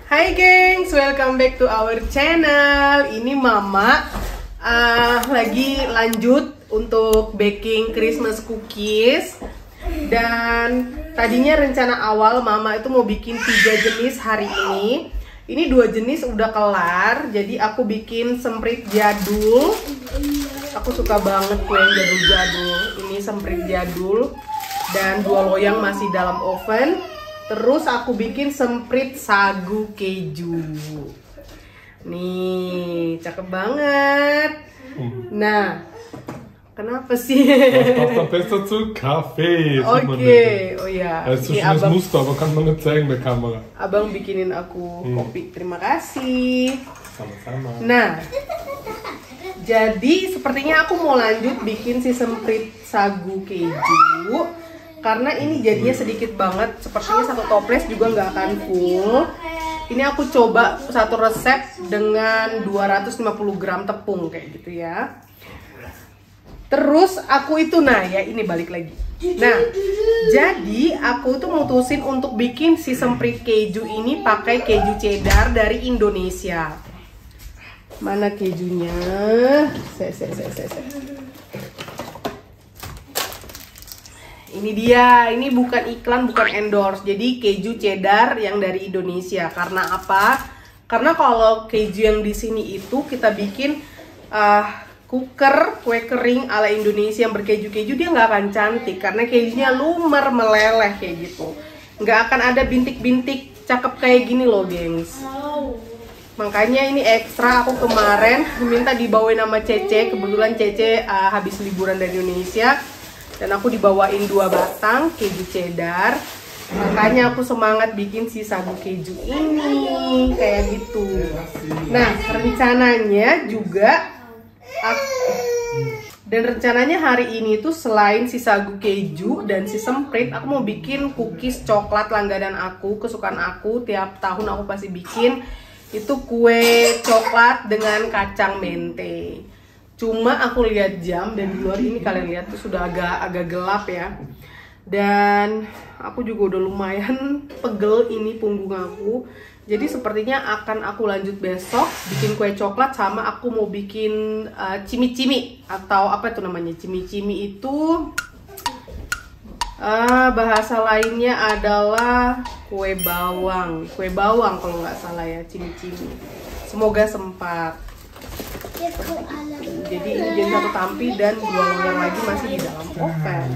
Hai gengs, welcome back to our channel. Ini Mama lagi lanjut untuk baking Christmas cookies. Dan tadinya rencana awal Mama itu mau bikin 3 jenis hari ini. Ini 2 jenis udah kelar, jadi aku bikin semprit jadul. Aku suka banget kue yang jadul-jadul. Ini semprit jadul dan 2 loyang masih dalam oven. Terus aku bikin semprit sagu keju. Nih, cakep banget. Nah, kenapa sih? Das passt am besten zu Kaffee. Oke, oh ya. Es ist Ini ein schönes abang, Muster, aber kann man nicht zeigen mit Kamera. abang bikinin aku kopi. Terima kasih. Sama-sama. Nah, jadi sepertinya aku mau lanjut bikin si semprit sagu keju. Karena ini jadinya sedikit banget, sepertinya 1 toples juga nggak akan full. Ini aku coba 1 resep dengan 250 gram tepung kayak gitu ya. Terus aku itu, nah ya ini balik lagi. Nah, jadi aku tuh mutusin untuk bikin si semprit keju ini pakai keju cheddar dari Indonesia. Mana kejunya? Ini dia, ini bukan iklan, bukan endorse. Jadi keju cheddar yang dari Indonesia. Karena apa? Karena kalau keju yang di sini itu kita bikin cooker kue kering ala Indonesia yang berkeju-keju, dia nggak akan cantik karena kejunya lumer meleleh kayak gitu. Nggak akan ada bintik-bintik cakep kayak gini loh, gengs. Makanya ini ekstra, aku kemarin minta dibawain sama Cece. Kebetulan Cece habis liburan dari Indonesia. Dan aku dibawain 2 batang keju cheddar. Makanya aku semangat bikin si sagu keju ini kayak gitu. Nah, rencananya juga rencananya hari ini tuh selain si sagu keju dan si semprit, aku mau bikin cookies coklat langganan aku, kesukaan aku. Tiap tahun aku pasti bikin itu kue coklat dengan kacang mente. Cuma aku lihat jam dan di luar ini kalian lihat tuh sudah agak gelap ya. Dan aku juga udah lumayan pegel ini punggung aku. Jadi sepertinya akan aku lanjut besok bikin kue coklat, sama aku mau bikin cimi-cimi atau apa itu namanya? Cimi-cimi itu bahasa lainnya adalah kue bawang. Kue bawang kalau nggak salah ya, cimi-cimi. Semoga sempat. Jadi ini jadi 1 tampi dan 2 loyang lagi masih di dalam oven.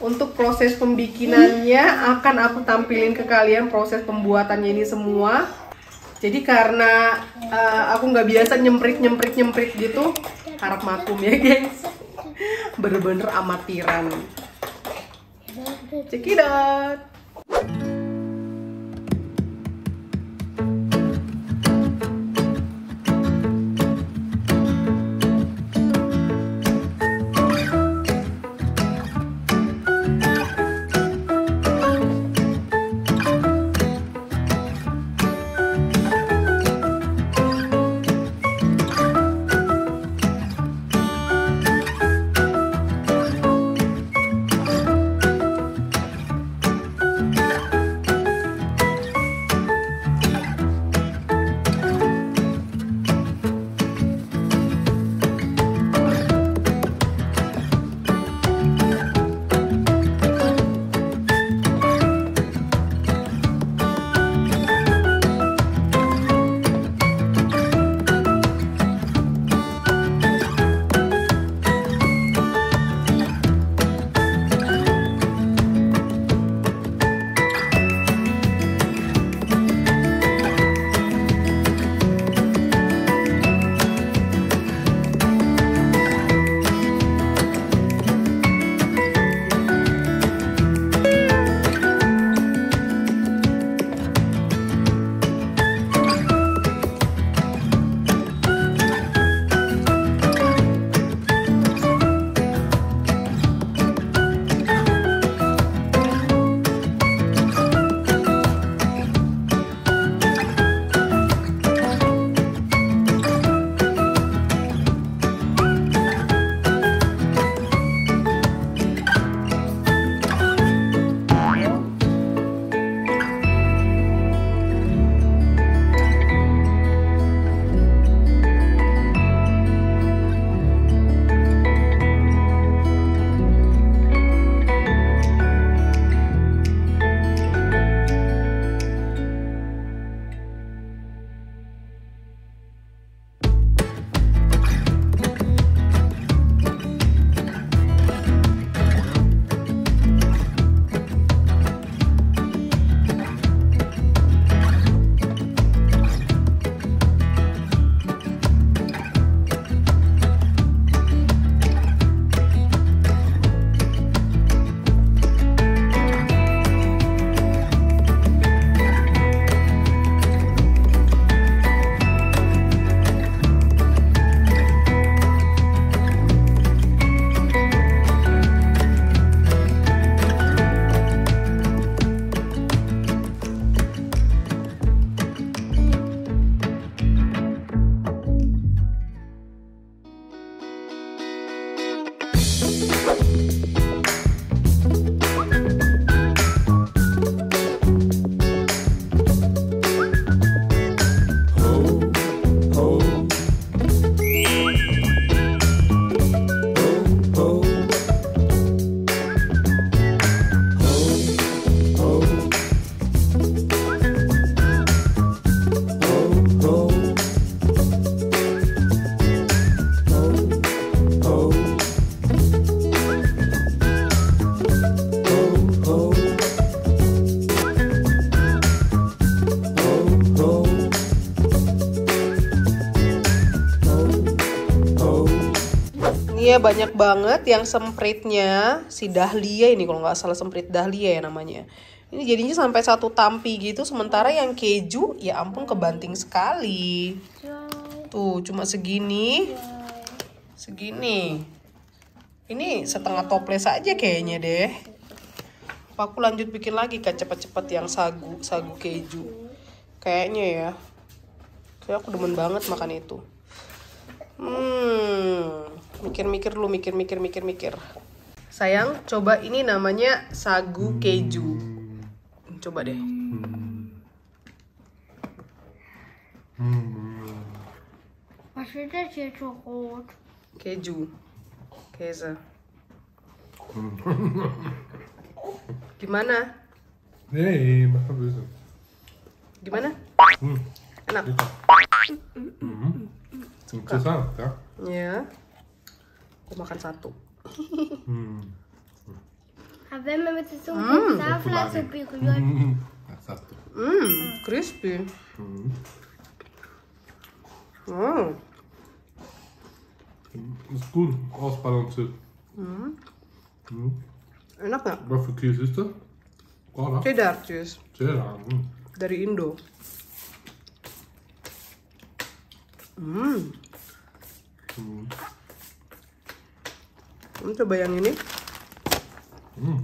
Untuk proses pembikinannya akan aku tampilin ke kalian proses pembuatannya ini semua. Jadi karena aku nggak biasa nyemprit gitu, harap maklum ya guys. Bener-bener amatiran. Check it out. kejunya banyak banget. Yang sempritnya si Dahlia ini, kalau nggak salah semprit Dahlia ya namanya. Ini jadinya sampai 1 tampi gitu. Sementara yang keju, ya ampun kebanting sekali. Tuh cuma segini. Segini. Ini setengah toples aja kayaknya deh. Aku lanjut bikin lagi kak, cepet-cepet yang sagu keju. Kayaknya ya. Kayak aku demen banget makan itu. Mikir-mikir lu, mikir. Sayang, coba ini namanya sagu keju. Coba deh. Maksudnya sih coklat. Keju. Käse. Gimana? Nee, mach mal böse. Gimana? Enak. Interessant, ja? Ya. Aku makan 1. Aber wenn man mit so einem Saftlass so berührt. Ja, sagt du. Crispy. Ist gut ausbalanciert. Enak nggak? Was für Käse ist das? Gouda? Cheddar cheese Cheddar. dari Indo. Coba yang ini. Bom.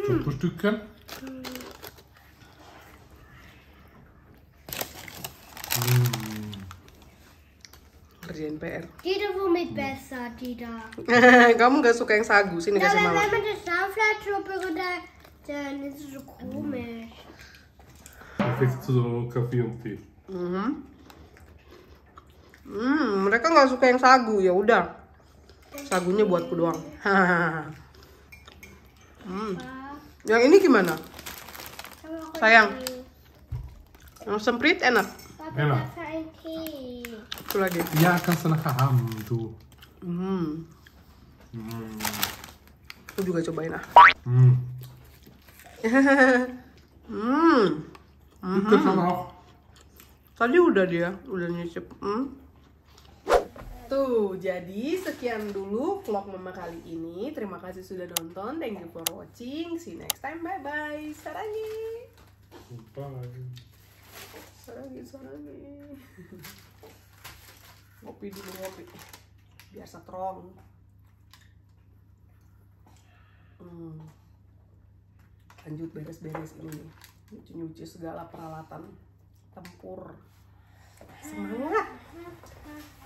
Satu Stückchen. Kerjain PR. Die da womit besser, die da. Kamu nggak suka yang sagu? Sini kasih Aber mama. wenn man das Saftlass so berührt, dann ist es so komisch. Perfekt zu Kaffee und Tee. Mereka nggak suka yang sagu, ya udah. Sagunya buatku doang. Yang ini gimana? Sayang. Yang semprit enak. Enak. Das ist ein Tee. Itu lagi. Ja, kannst du nachher haben, du. Aku juga cobain ah. Du kannst aber auch. Tadi udah dia, udah nyicip. Tuh, jadi sekian dulu vlog mama kali ini. Terima kasih sudah nonton. Thank you for watching. See you next time. Bye-bye. Sarangi. Bye. Sarangi. Ngopi dulu, ngopi. Biar strong. Lanjut beres-beres ini. Nyuci-nyuci segala peralatan tempur. Semangat.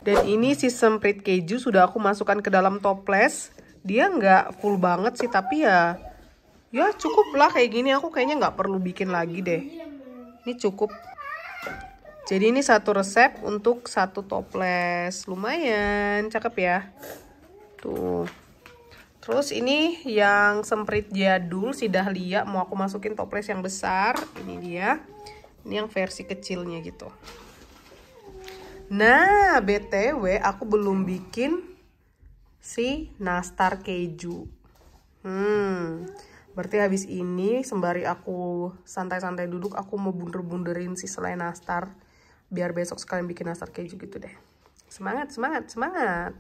Dan ini si semprit keju sudah aku masukkan ke dalam toples. Dia nggak full banget sih, tapi ya cukup lah kayak gini. Aku kayaknya nggak perlu bikin lagi deh. Ini cukup. Jadi ini satu resep untuk 1 toples. Lumayan, cakep ya. Tuh. Terus ini yang semprit jadul si Dahlia mau aku masukin toples yang besar. Ini dia. Ini yang versi kecilnya gitu. Nah, BTW aku belum bikin si nastar keju. Berarti habis ini sembari aku santai-santai duduk, aku mau bunder-bunderin si selai nastar. Biar besok sekalian bikin nastar keju gitu deh. Semangat, semangat, semangat.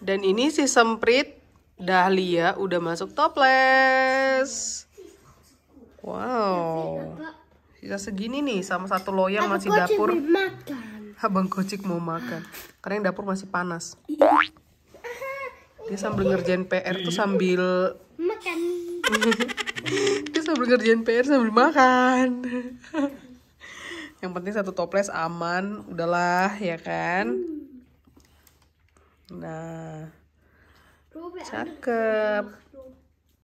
Dan ini si semprit Dahlia udah masuk toples. Wow. Sisa segini nih sama 1 loyang masih dapur. Abang Kocik mau makan. Karena yang dapur masih panas. Dia sambil ngerjain PR tuh sambil Makan. Dia sambil ngerjain PR sambil makan. Yang penting 1 toples aman, udahlah ya kan. Nah, cakep.